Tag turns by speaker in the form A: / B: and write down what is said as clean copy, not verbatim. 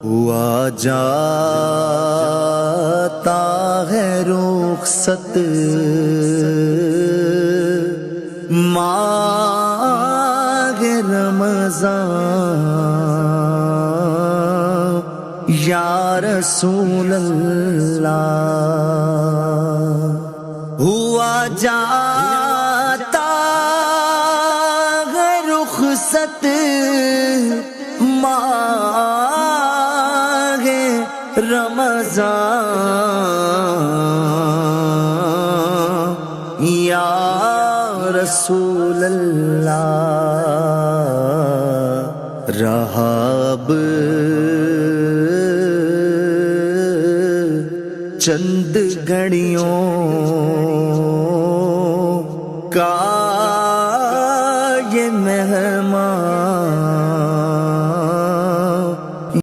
A: हुआ जाता है रुखसत माह रमज़ान या रसूल अल्लाह। हुआ जाता है रुखसत रमज़ान या रसूल अल्लाह। रहा अब चंद घड़ियों